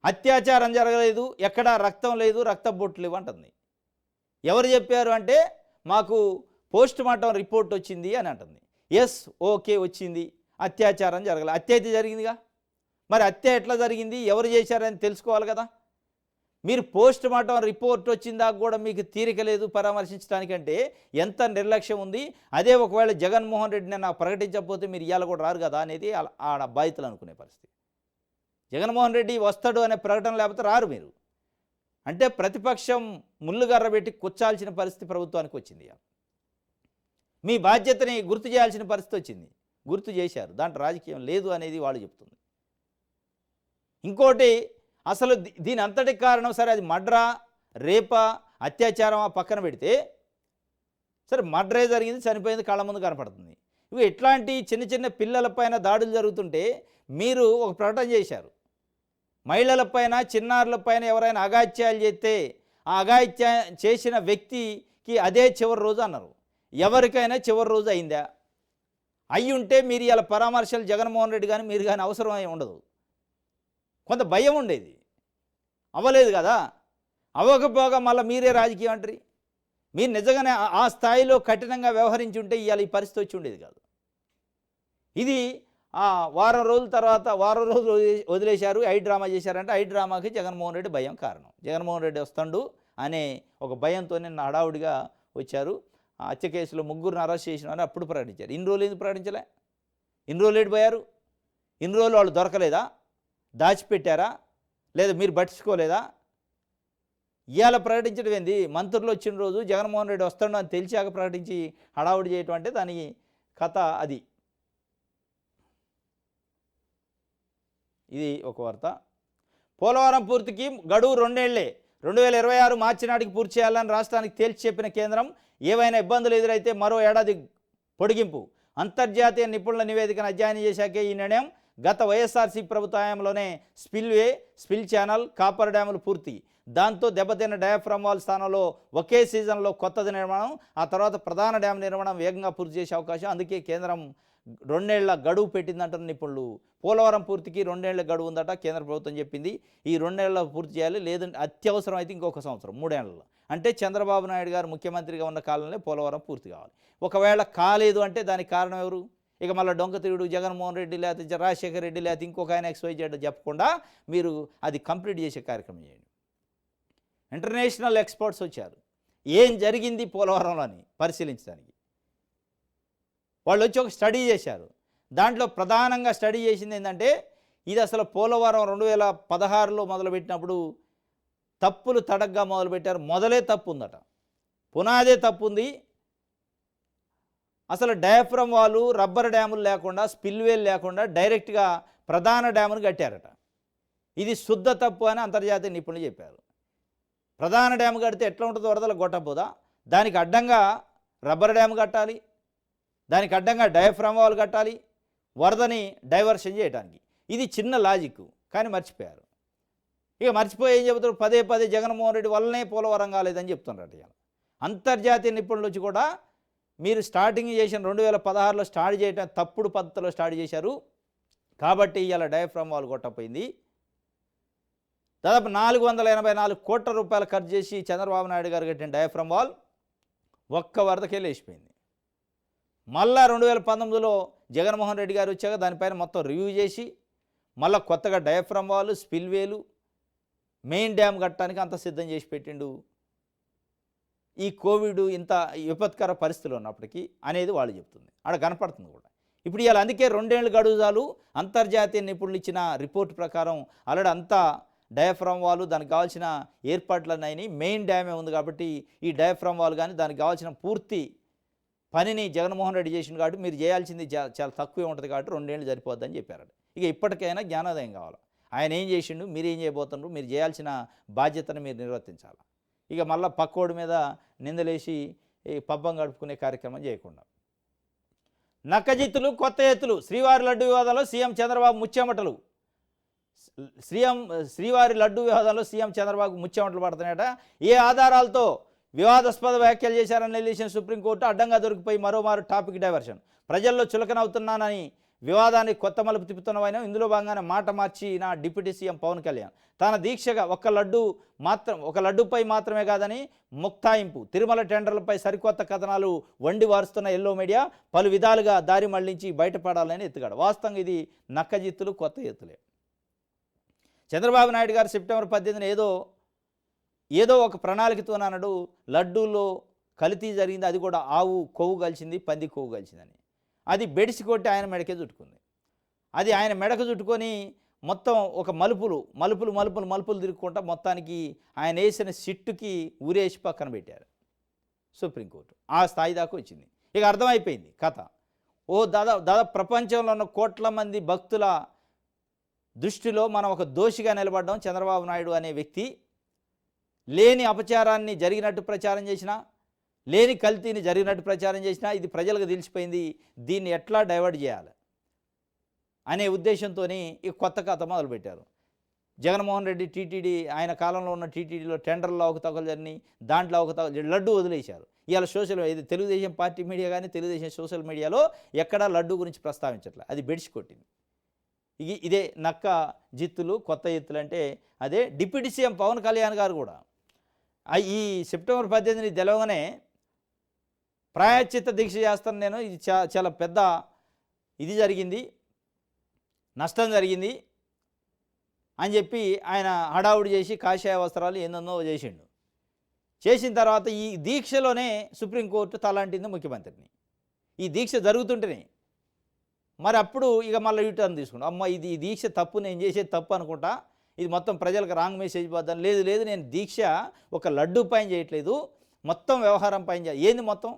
అత్యాచారం జరగలేదు, ఎక్కడా రక్తం లేదు, రక్త బొట్లు లేవు అంటుంది. ఎవరు చెప్పారు అంటే మాకు పోస్ట్ మార్టం రిపోర్ట్ వచ్చింది అని అంటుంది. ఎస్, ఓకే, వచ్చింది, అత్యాచారం జరగలేదు. హత్య అయితే జరిగిందిగా, మరి హత్య ఎట్లా జరిగింది, ఎవరు చేశారని తెలుసుకోవాలి కదా. మీరు పోస్ట్ మార్టం రిపోర్ట్ వచ్చిందాక కూడా మీకు తీరిక లేదు పరామర్శించడానికంటే ఎంత నిర్లక్ష్యం ఉంది. అదే ఒకవేళ జగన్మోహన్ రెడ్డిని నాకు ప్రకటించకపోతే మీరు ఇవాళ కూడా రారు కదా అనేది ఆడ బాధితులు అనుకునే పరిస్థితి. జగన్మోహన్ రెడ్డి వస్తాడు అనే ప్రకటన లేకపోతే రారు మీరు. అంటే ప్రతిపక్షం ముళ్ళుగర్ర పెట్టి కూర్చాల్సిన పరిస్థితి ప్రభుత్వానికి వచ్చింది. మీ బాధ్యతని గుర్తు చేయాల్సిన పరిస్థితి వచ్చింది, గుర్తు చేశారు. దాంట్లో రాజకీయం లేదు అనేది వాళ్ళు చెప్తుంది. ఇంకోటి, అసలు దీని అంతటికి కారణం సరే అది మర్డరా, రేపా, అత్యాచారమా పక్కన పెడితే, సరే మర్డరే జరిగింది, చనిపోయింది, కళ్ళ ముందు కనపడుతుంది. ఇవి ఇట్లాంటి చిన్న చిన్న పిల్లలపైన దాడులు జరుగుతుంటే మీరు ఒక ప్రకటన చేశారు. మహిళలపైన, చిన్నారులపైన ఎవరైనా అఘాయిత్యాలు చేస్తే ఆ అఘాయిత్యం చేసిన వ్యక్తికి అదే చివరి రోజు అన్నారు. ఎవరికైనా చివరి రోజు అయిందా? అయ్యి ఉంటే మీరు ఇలా పరామర్శలు జగన్మోహన్ రెడ్డి కానీ మీరు కానీ అవసరం ఉండదు. కొంత భయం ఉండేది, అవ్వలేదు కదా. అవ్వకపోగా మళ్ళీ మీరే రాజకీయం అంటారు. మీరు నిజంగానే ఆ స్థాయిలో కఠినంగా వ్యవహరించి ఉంటే ఇవాళ ఈ పరిస్థితి వచ్చి ఉండేది కాదు. ఇది వారం రోజుల తర్వాత వారం రోజులు వదిలేశారు, హైడ్రామా చేశారంటే హైడ్రామాకి జగన్మోహన్ రెడ్డి భయం కారణం. జగన్మోహన్ రెడ్డి వస్తాడు అనే ఒక భయంతో నిన్న హడావుడిగా వచ్చారు. హత్య కేసులో 3గురిని అరెస్ట్ చేసినారని అప్పుడు ప్రకటించారు. ఇన్ని రోజులు ఎందుకు ప్రకటించలే? ఇన్ని రోజులు ఏడిపోయారు? ఇన్ని రోజులు వాళ్ళు దొరకలేదా? దాచిపెట్టారా? లేదా మీరు పట్టించుకోలేదా? ఇవాళ ప్రకటించడం ఏంది? మంత్రులు వచ్చిన రోజు జగన్మోహన్ రెడ్డి వస్తాడు అని తెలిసాక ప్రకటించి హడావుడి చేయటం అంటే దాని కథ అది. ఇది ఒక వార్త. పోలవరం పూర్తికి గడువు 2 ఏళ్లే, 2026 మార్చి నాటికి పూర్తి చేయాలని రాష్ట్రానికి తేల్చి చెప్పిన కేంద్రం ఏవైనా ఇబ్బందులు ఎదురైతే మరో ఏడాది పొడిగింపు. అంతర్జాతీయ నిపుణుల నివేదికను అధ్యయనం చేశాకే ఈ నిర్ణయం. గత వైఎస్ఆర్సీపీ ప్రభుత్వ హయాంలోనే స్పిల్వే, స్పిల్ ఛానల్, కాపర్ డ్యాములు పూర్తి. దాంతో దెబ్బతిన్న డయాఫ్రమ్ వాల్ స్థానంలో ఒకే సీజన్లో కొత్తది నిర్మాణం, ఆ తర్వాత ప్రధాన డ్యామ్ నిర్మాణం వేగంగా పూర్తి చేసే అవకాశం. అందుకే కేంద్రం 2 ఏళ్ల గడువు పెట్టిందంటారు నిపుణులు. పోలవరం పూర్తికి 2 ఏళ్ల గడువు ఉందట కేంద్ర ప్రభుత్వం చెప్పింది. ఈ 2 ఏళ్ల పూర్తి చేయాలి, లేదంటే అత్యవసరం అయితే ఇంకొక సంవత్సరం, 3 ఏళ్లలో. అంటే చంద్రబాబు నాయుడు గారు ముఖ్యమంత్రిగా ఉన్న కాలంలో పోలవరం పూర్తి కావాలి. ఒకవేళ కాలేదు అంటే దానికి కారణం ఎవరు? ఇక మళ్ళీ డొంకతిరుడు జగన్మోహన్ రెడ్డి లేకపోతే రాజశేఖర రెడ్డి లేకపోతే ఇంకొక ఆయన XYZ చెప్పకుండా మీరు అది కంప్లీట్ చేసే కార్యక్రమం చేయండి. ఇంటర్నేషనల్ ఎక్స్పర్ట్స్ వచ్చారు. ఏం జరిగింది పోలవరంలో అని పరిశీలించడానికి. వాళ్ళు వచ్చి ఒక స్టడీ చేశారు. దాంట్లో ప్రధానంగా స్టడీ చేసింది ఏంటంటే, ఇది అసలు పోలవరం 2016లో మొదలుపెట్టినప్పుడు తప్పులు తడగ్గా మొదలుపెట్టారు. మొదలే తప్పు ఉందట, పునాదే తప్పు ఉంది. అసలు డయాఫ్రమ్ వాళ్ళు రబ్బర్ డ్యాములు లేకుండా, స్పిల్వేలు లేకుండా డైరెక్ట్గా ప్రధాన డ్యామును కట్టారట. ఇది శుద్ధ తప్పు అని అంతర్జాతీయ నిపుణులు చెప్పారు. ప్రధాన డ్యాము కడితే ఎట్లా ఉంటుందో వరదలు కొట్టపోదా, దానికి అడ్డంగా రబ్బర్ డ్యాము కట్టాలి, దానికి అడ్డంగా డయాఫ్రమ్ వాల్ కట్టాలి వరదని డైవర్షన్ చేయడానికి. ఇది చిన్న లాజిక్, కానీ మర్చిపోయారు. ఇక మర్చిపోయి ఏం చెబుతారు, పదే పదే జగన్మోహన్ రెడ్డి వల్లనే పోలవరం కాలేదని చెప్తున్నారు. ఇవాళ అంతర్జాతీయ నిపుణులు వచ్చి కూడా మీరు స్టార్టింగ్ చేసిన 2016లో స్టార్ట్ చేయడం తప్పుడు పద్ధతిలో స్టార్ట్ చేశారు కాబట్టి ఇవాళ డయాఫ్రమ్ వాల్ కొట్టపోయింది. దాదాపు 484 కోట్ల రూపాయలు ఖర్చు చేసి చంద్రబాబు నాయుడు గారు కట్టిన డయాఫ్రమ్ వాల్ ఒక్క వరదకే లేచిపోయింది. మళ్ళా 2019లో జగన్మోహన్ రెడ్డి గారు వచ్చాక దానిపైన మొత్తం రివ్యూ చేసి మళ్ళీ కొత్తగా డయాఫ్రమ్ వాల్, స్పిల్వేలు, మెయిన్ డ్యామ్ కట్టడానికి అంత సిద్ధం చేసి పెట్టిండు. ఈ కోవిడ్ ఇంత విపత్కర పరిస్థితులు ఉన్నప్పటికీ అనేది వాళ్ళు చెప్తుంది, ఆడ కనపడుతుంది కూడా. ఇప్పుడు ఇవాళ అందుకే 2 ఏళ్ళు గడువుదాలు అంతర్జాతీయ నిపుణులు ఇచ్చిన రిపోర్ట్ ప్రకారం ఆల్రెడీ అంతా డయాఫ్రమ్ వాల్, దానికి కావాల్సిన ఏర్పాట్లన్నీ మెయిన్ డ్యామే ఉంది కాబట్టి ఈ డయాఫ్రమ్ వాల్ కానీ దానికి కావాల్సిన పూర్తి పనిని జగన్మోహన్ రెడ్డి చేసింది కాబట్టి మీరు చేయాల్సింది చాలా తక్కువే ఉంటుంది కాబట్టి 2 ఏళ్ళు సరిపోద్దని చెప్పారు. ఇక ఇప్పటికైనా జ్ఞానోదయం కావాలి. ఆయన ఏం చేసిండు, మీరు ఏం చేయబోతున్నారు, మీరు చేయాల్సిన బాధ్యతను మీరు నిర్వర్తించాలి. ఇక మళ్ళీ పక్కోడి మీద నిందలేసి పబ్బం గడుపుకునే కార్యక్రమం చేయకుండా. నక్కజిత్తులు కొత్త ఎత్తులు, శ్రీవారి లడ్డు వివాదంలో సీఎం చంద్రబాబు ముచ్చెమటలు. శ్రీవారి లడ్డు వివాదంలో సీఎం చంద్రబాబు ముచ్చెమటలు పడుతున్నాయట. ఏ ఆధారాలతో వివాదాస్పద వ్యాఖ్యలు చేశారని నిలిచిన సుప్రీంకోర్టు అడ్డంగా దొరికిపోయి మరోమారు టాపిక్ డైవర్షన్. ప్రజల్లో చులకనవుతున్నానని వివాదానికి కొత్త మలుపు తిప్పుతున్నవైనా ఇందులో భాగంగానే మాట మార్చిన డిప్యూటీ సీఎం పవన్ కళ్యాణ్ తన దీక్షగా ఒక లడ్డుపై మాత్రమే కాదని ముక్తాయింపు. తిరుమల టెండర్లపై సరికొత్త కథనాలు వండి వారుస్తున్న ఎల్లో మీడియా పలు విధాలుగా దారి మళ్లించి బయటపడాలని ఎత్తుగాడు. వాస్తవంగా ఇది నక్కజిత్తులు కొత్త ఎత్తులే. చంద్రబాబు నాయుడు గారు సెప్టెంబర్ 18న ఏదో ఒక ప్రణాళికతోనన్నాడు లడ్డూలో కల్తీ జరిగింది, అది కూడా ఆవు కొవ్వు కలిసింది, పంది కొవ్వు కలిసిందని. అది బెడిసి కొట్టి ఆయన మెడకే చుట్టుకుంది. అది ఆయన మెడకు చుట్టుకొని మొత్తం ఒక మలుపులు తిరుగుకుంటా మొత్తానికి ఆయన వేసిన సిట్టుకి ఊరేసి పక్కన పెట్టారు సుప్రీంకోర్టు. ఆ స్థాయి దాకా వచ్చింది. ఇక అర్థమైపోయింది కథ. దాదాపు ప్రపంచంలో ఉన్న కోట్ల మంది భక్తుల దృష్టిలో మనం ఒక దోషిగా నిలబడ్డాం. చంద్రబాబు నాయుడు అనే వ్యక్తి లేని అపచారాన్ని జరిగినట్టు ప్రచారం చేసినా, లేని కల్తీని జరిగినట్టు ప్రచారం చేసినా ఇది ప్రజలకు తెలిసిపోయింది. దీన్ని ఎట్లా డైవర్ట్ చేయాలి అనే ఉద్దేశంతో ఈ కొత్త కథ మొదలుపెట్టారు. జగన్మోహన్ రెడ్డి టీటీడీ ఆయన కాలంలో ఉన్న టీటీడీలో టెండర్లో అవకతవకలు జరిగినాయి, దాంట్లో అవకతవకలు లడ్డు వదిలేశారు. ఇవాళ ఇది తెలుగుదేశం పార్టీ మీడియా కానీ తెలుగుదేశం సోషల్ మీడియాలో ఎక్కడా లడ్డు గురించి ప్రస్తావించట్లేదు. అది బెడిసి కొట్టింది. ఇదే నక్క జిత్తులు కొత్త ఎత్తులు అంటే అదే. డిప్యూటీ సీఎం పవన్ కళ్యాణ్ గారు కూడా ఈ సెప్టెంబర్ 18 తెలవగానే ప్రాయశ్చిత్త దీక్ష చేస్తాను నేను, ఇది చాలా పెద్ద ఇది జరిగింది, నష్టం జరిగింది అని చెప్పి ఆయన హడావుడి చేసి కాషాయ వస్త్రాలు ఏందో చేసిండు. చేసిన తర్వాత ఈ దీక్షలోనే సుప్రీంకోర్టు తలాంటింది ముఖ్యమంత్రిని. ఈ దీక్ష జరుగుతుంటేనే మరి అప్పుడు ఇక మళ్ళీ యూటర్న్ తీసుకుంటాం. అమ్మ ఇది ఈ దీక్ష తప్పు, నేను చేసేది తప్పు అనుకుంటా, ఇది మొత్తం ప్రజలకు రాంగ్ మెసేజ్ పోద్దాను. లేదు నేను దీక్ష ఒక లడ్డు పైన చేయట్లేదు, మొత్తం వ్యవహారం పైన ఏంది మొత్తం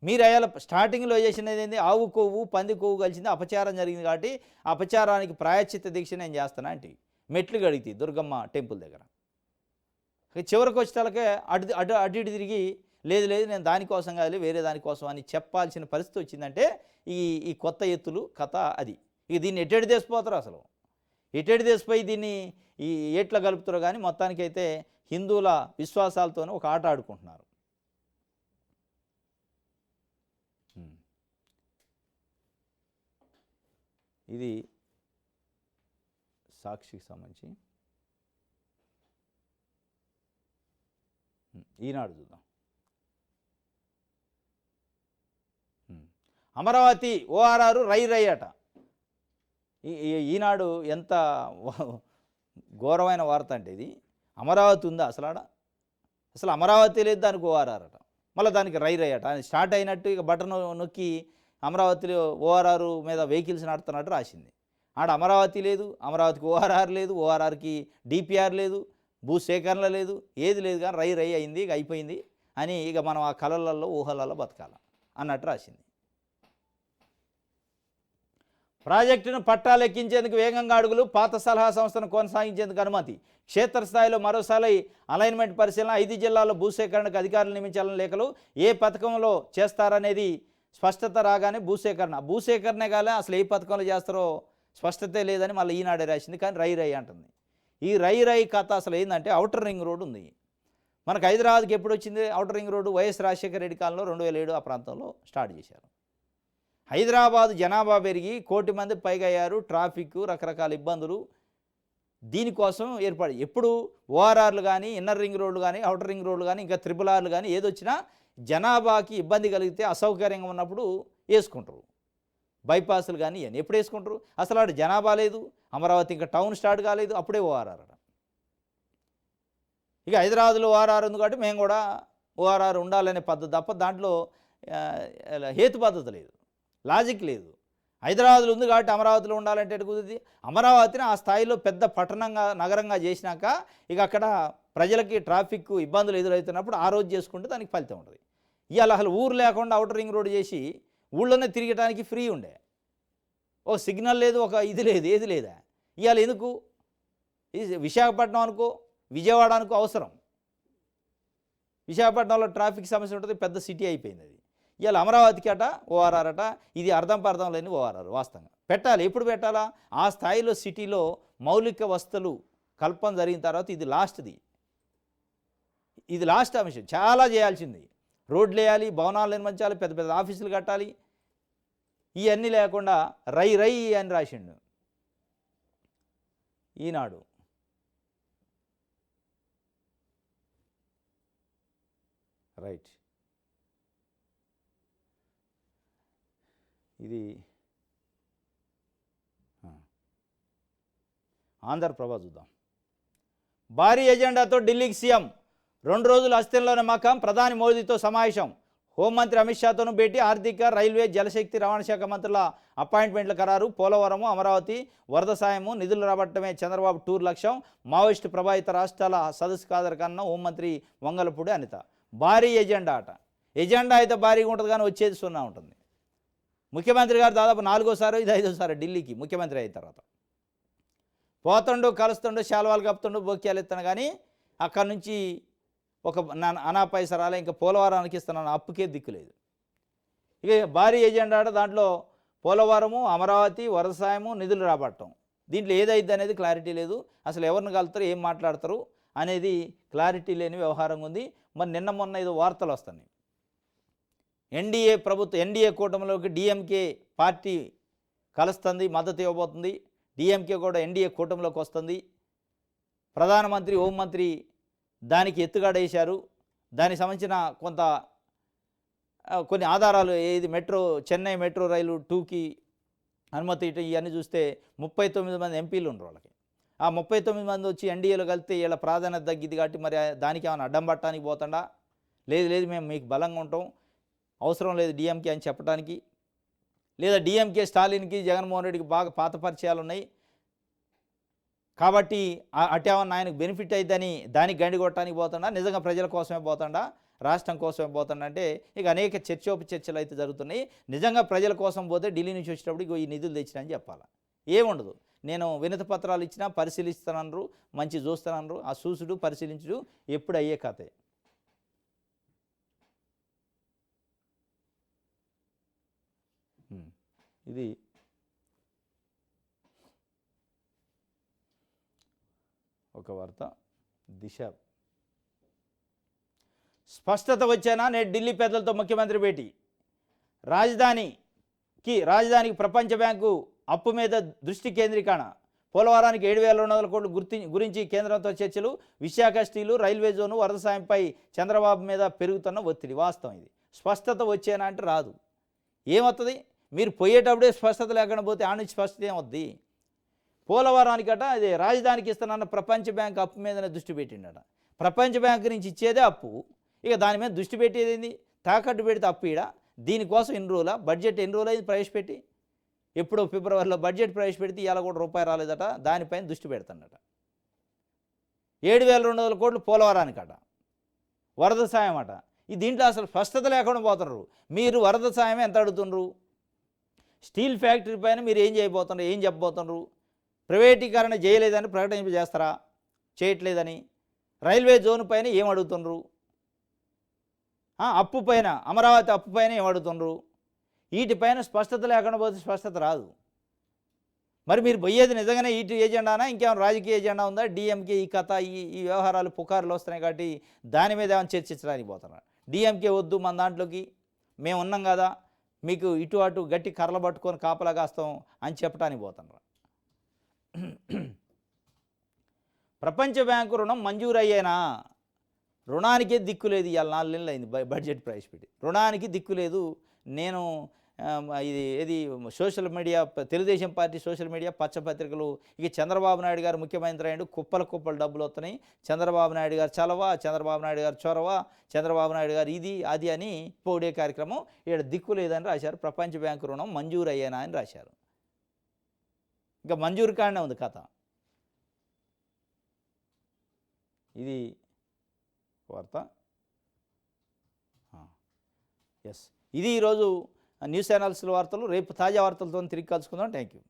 మీరు అయ్యాల స్టార్టింగ్లో చేసినది ఏంది, ఆవు కొవ్వు పంది కొవ్వు కలిసింది, అపచారం జరిగింది కాబట్టి అపచారానికి ప్రాయశ్చిత్త దీక్ష నేను చేస్తాను అంటే మెట్లు గడిగితే దుర్గమ్మ టెంపుల్ దగ్గర చివరికి వచ్చేటలకే అటు ఇటు తిరిగి లేదు నేను దానికోసం కాదు వేరే దానికోసం అని చెప్పాల్సిన పరిస్థితి వచ్చిందంటే ఈ కొత్త ఎత్తులు కథ అది. ఇక దీన్ని ఎట్టెడి తీసిపోతారు, అసలు ఎట్టెడి తీసిపోయి దీన్ని ఈ ఏట్ల కలుపుతారు. కానీ మొత్తానికైతే హిందువుల విశ్వాసాలతోనే ఒక ఆట ఆడుకుంటున్నారు. ఇది సాక్షికి సంబంధించి ఈనాడు చూద్దాం. అమరావతి ఓఆర్ఆర్ రై అట. ఈనాడు ఎంత ఘోరమైన వార్త అంటే ఇది. అమరావతి ఉందా అసలు ఆడ? అసలు అమరావతి లేదు, దానికి ఓఆర్ఆర్ అట, మళ్ళీ దానికి రై అట. అది స్టార్ట్ అయినట్టు ఇక బటన్ నొక్కి అమరావతిలో ఓఆర్ఆర్ మీద వెహికల్స్ నడుతున్నట్టు రాసింది. ఆడ అమరావతి లేదు, అమరావతికి ఓఆర్ఆర్ లేదు, ఓఆర్ఆర్కి డిపిఆర్ లేదు, భూసేకరణ లేదు, ఏది లేదు, కానీ రై అయింది, ఇక అయిపోయింది అని ఇక మనం ఆ కళలలో ఊహలలో బతకాల అన్నట్టు రాసింది. ప్రాజెక్టును పట్టాలెక్కించేందుకు వేగంగా అడుగులు, పాత సలహా సంస్థను కొనసాగించేందుకు అనుమతి, క్షేత్రస్థాయిలో మరోసారి అలైన్మెంట్ పరిశీలన, 5 జిల్లాల్లో భూసేకరణకు అధికారులు నియమించాలని లేఖలు, ఏ పథకంలో చేస్తారనేది స్పష్టత రాగానే భూసేకరణే కాలే, అసలు ఏ పథకంలో చేస్తారో స్పష్టతే లేదని మళ్ళీ ఈనాడే రాసింది. కానీ రై అంటుంది. ఈ రై కథ అసలు ఏంటంటే ఔటర్ రింగ్ రోడ్ ఉంది మనకు. హైదరాబాద్కి ఎప్పుడు వచ్చింది outer ring road? YS Rajasekhara Reddy కాలంలో 2007 ఆ ప్రాంతంలో స్టార్ట్ చేశారు. హైదరాబాద్ జనాభా పెరిగి 1 కోటి మంది పైగా అయ్యారు, ట్రాఫిక్, రకరకాల ఇబ్బందులు, దీనికోసం ఏర్పడి ఎప్పుడు ఓఆర్ఆర్లు కానీ, ఇన్నర్ రింగ్ రోడ్లు కానీ, ఔటర్ రింగ్ రోడ్లు కానీ, ఇంకా RRRలు కానీ ఏదొచ్చినా జనాభాకి ఇబ్బంది కలిగితే, అసౌకర్యంగా ఉన్నప్పుడు వేసుకుంటారు. బైపాస్లు కానీ ఇవన్నీ ఎప్పుడు వేసుకుంటారు? అసలు అటు జనాభా లేదు, అమరావతి ఇంకా టౌన్ స్టార్ట్ కాలేదు, అప్పుడే ఓఆర్ఆర్ అట. ఇక హైదరాబాద్లో ఓఆర్ఆర్ ఉంది కాబట్టి మేము కూడా ఓఆర్ఆర్ ఉండాలనే పద్ధతి తప్ప దాంట్లో హేతు పద్ధతి లేదు, లాజిక్ లేదు. హైదరాబాద్లో ఉంది కాబట్టి అమరావతిలో ఉండాలంటే కుదిరింది. అమరావతిని ఆ స్థాయిలో పెద్ద పట్టణంగా, నగరంగా చేసినాక ఇక అక్కడ ప్రజలకి ట్రాఫిక్ ఇబ్బందులు ఎదురవుతున్నప్పుడు ఆ రోజు చేసుకుంటే దానికి ఫలితం ఉంటుంది. ఇవాళ అసలు ఊరు లేకుండా ఔటర్ రింగ్ రోడ్ చేసి ఊళ్ళోనే తిరగడానికి ఫ్రీ ఉండే, ఒక సిగ్నల్ లేదు, ఒక ఇది లేదు, ఏది లేదా. ఇవాళ ఎందుకు? ఇది విశాఖపట్నం అనుకో, విజయవాడ అనుకో అవసరం. విశాఖపట్నంలో ట్రాఫిక్ సమస్య ఉంటుంది, పెద్ద సిటీ అయిపోయింది అది. ఇవాళ అమరావతికి అట ఓఆర్ఆర్ అట, ఇది అర్థం లేని ఓఆర్ఆర్. వాస్తవంగా పెట్టాలి. ఎప్పుడు పెట్టాలా? ఆ స్థాయిలో సిటీలో మౌలిక వసతులు కల్పన జరిగిన తర్వాత ఇది లాస్ట్ అంశం. చాలా చేయాల్సింది. రోడ్లు వేయాలి, భవనాలు నిర్మించాలి, పెద్ద పెద్ద ఆఫీసులు కట్టాలి. ఇవన్నీ లేకుండా రై అని రాసిండు ఈనాడు. రైట్, ఇది ఆంధ్రప్రభ చూద్దాం. భారీ ఎజెండాతో ఢిల్లీకి సీఎం, 2 రోజులు హస్తంలోనే మకాం, ప్రధాని మోదీతో సమావేశం, హోంమంత్రి అమిత్ షాతోనూ భేటీ, ఆర్థిక, రైల్వే, జలశక్తి, రవాణా శాఖ మంత్రుల అపాయింట్మెంట్ల ఖరారు, పోలవరము, అమరావతి, వరద సాయము, నిధులు రాబట్టమే చంద్రబాబు టూర్ లక్ష్యం, మావోయిస్టు ప్రభావిత రాష్ట్రాల సదస్సు కాదరకన్న హోంమంత్రి వంగలపూడి అనిత. భారీ ఎజెండా అట. ఎజెండా అయితే భారీగా ఉంటుంది కానీ వచ్చేది సున్నా ఉంటుంది. ముఖ్యమంత్రి గారు దాదాపు 4వ సారి, ఇది 5వ సారి ఢిల్లీకి ముఖ్యమంత్రి అయిన తర్వాత. పోతుండు, కలుస్తుండు, శాల్వాలు కప్పుతుండు, బొక్యాలు ఎత్తాను, కానీ అక్కడి నుంచి ఒక అనా పైసా రాలే. ఇంకా పోలవరానికి ఇస్తున్నాను అప్పుకే దిక్కులేదు. ఇక భారీ ఎజెండా దాంట్లో పోలవరము, అమరావతి, వరద సాయము, నిధులు రాబట్టం. దీంట్లో ఏదైద్ది అనేది క్లారిటీ లేదు. అసలు ఎవరిని కలుతారు, ఏం మాట్లాడతారు అనేది క్లారిటీ లేని వ్యవహారంగా ఉంది. మరి నిన్న మొన్న ఏదో వార్తలు వస్తున్నాయి. ఎన్డీఏ కూటమిలోకి డిఎంకే పార్టీ కలుస్తుంది, మద్దతు ఇవ్వబోతుంది. డిఎంకే కూడా ఎన్డీఏ కూటమిలోకి వస్తుంది. ప్రధానమంత్రి, హోంమంత్రి దానికి ఎత్తుగడేశారు. దానికి సంబంధించిన కొన్ని ఆధారాలు, ఏది చెన్నై మెట్రో రైలు 2కి అనుమతి ఇవన్నీ చూస్తే 39 మంది ఎంపీలు ఉన్నారు వాళ్ళకి. ఆ 39 మంది వచ్చి ఎన్డీఏలో కలిస్తే వీళ్ళ ప్రాధాన్యత తగ్గిద్ది కాబట్టి మరి దానికి ఏమైనా అడ్డం పట్టడానికి పోతుండా? లేదు మేము మీకు బలంగా ఉంటాం, అవసరం లేదు డిఎంకే అని చెప్పడానికి. లేదా డిఎంకే స్టాలిన్కి, జగన్మోహన్ రెడ్డికి బాగా పాత పరిచయాలు ఉన్నాయి కాబట్టి అటేమన్నా ఆయనకు బెనిఫిట్ అయిద్దని దానికి గండి కొట్టడానికి పోతుండా? నిజంగా ప్రజల కోసమే పోతుండా, రాష్ట్రం కోసమే పోతుండా అంటే ఇక అనేక చర్చలు అయితే జరుగుతున్నాయి. నిజంగా ప్రజల కోసం పోతే ఢిల్లీ నుంచి వచ్చేటప్పుడు ఈ నిధులు తెచ్చినా అని చెప్పాలి. ఏముండదు. నేను వినతి పత్రాలు ఇచ్చినా పరిశీలిస్తానన్నారు, మంచి చూస్తానన్నారు. ఆ చూసుడు, పరిశీలించుడు ఎప్పుడు అయ్యే కథే. ఇది ఒక వార్త. దిశ స్పష్టత వచ్చేనా? నేడు ఢిల్లీ పెద్దలతో ముఖ్యమంత్రి భేటీ. రాజధానికి ప్రపంచ బ్యాంకు అప్పు మీద దృష్టి కేంద్రీకరణ, పోలవరానికి 7,200 కోట్లు గురించి కేంద్రంతో చర్చలు, విశాఖ స్టీలు, రైల్వే జోను, వరద సాయంపై చంద్రబాబు మీద పెరుగుతున్న ఒత్తిడి. వాస్తవం ఇది. స్పష్టత వచ్చేనా అంటే రాదు. ఏమవుతుంది? మీరు పోయేటప్పుడే స్పష్టత లేకుండా పోతే ఆ నుంచి స్పష్టత ఏమవుద్ది? పోలవరానికట అది రాజధానికి ఇస్తానన్న ప్రపంచ బ్యాంక్ అప్పు మీదనే దృష్టి పెట్టిండట. ప్రపంచ బ్యాంకు నుంచి ఇచ్చేదే అప్పు, ఇక దాని మీద దృష్టి పెట్టేది ఏంది? తాకట్టు పెడితే అప్పు ఈడ. దీనికోసం ఎన్ని రోజుల బడ్జెట్ ఎన్ని రోజులు అయింది ప్రవేశపెట్టి? ఎప్పుడో ఫిబ్రవరిలో బడ్జెట్ ప్రవేశపెడితే ఇవాళ కూడా రూపాయి రాలేదట. దానిపైన దృష్టి పెడతాడట. 7,200 కోట్లు పోలవరానికట, వరద సాయం అట. ఈ దీంట్లో అసలు స్పష్టత లేకుండా పోతున్నారు. మీరు వరద సాయం ఎంత అడుగుతున్నారు? స్టీల్ ఫ్యాక్టరీ పైన మీరు ఏం చేయబోతున్నారు? ఏం చెప్పబోతున్నారు? ప్రైవేటీకరణ చేయలేదని ప్రకటింపజేస్తారా? చేయట్లేదని. రైల్వే జోన్ పైన ఏం అడుగుతున్నారు? అప్పు పైన, అమరావతి అప్పు పైన ఏం అడుగుతున్నారు? వీటిపైన స్పష్టత లేకుండా పోతే స్పష్టత రాదు. మరి మీరు పోయేది నిజంగానే ఈటి ఏజెండానా, ఇంకేమైనా రాజకీయ ఏజెండా ఉందా? డిఎంకే ఈ కథ, ఈ వ్యవహారాలు పుకార్లు వస్తున్నాయి కాబట్టి దాని మీద ఏమైనా చర్చించడానికి పోతున్నారు. డిఎంకే వద్దు మన దాంట్లోకి, మేము ఉన్నాం కదా, మీకు ఇటు అటు గట్టి కర్రలు పట్టుకొని కాపలా కాస్తాం అని చెప్పడానికి పోతున్నారు. ప్రపంచ బ్యాంకు రుణం మంజూరు అయ్యేనా? రుణానికే దిక్కు లేదు. ఇవాళ 4 నెలలు అయింది బడ్జెట్ ప్రవేశపెట్టి, రుణానికి దిక్కు లేదు. నేను ఇది social media, Telugu Desam party social media, పచ్చపత్రికలు, ఇక చంద్రబాబు నాయుడు గారు ముఖ్యమంత్రి అయ్యాడు, కుప్పలు డబ్బులు వస్తున్నాయి, చంద్రబాబు నాయుడు గారు చలవ, చంద్రబాబు నాయుడు గారు చొరవ, చంద్రబాబు నాయుడు గారు ఇది అది అని పోడే కార్యక్రమం. ఇక్కడ దిక్కు లేదని రాశారు. ప్రపంచ బ్యాంకు రుణం మంజూరు అయ్యానా అని రాశారు. ఇంకా మంజూరు కాడనే ఉంది కథ. ఇది వార్త. ఎస్, ఇది ఈరోజు న్యూస్ ఛానల్స్లో వార్తలు. రేపు తాజా వార్తలతో తిరిగి కలుసుకుందాం. Thank you.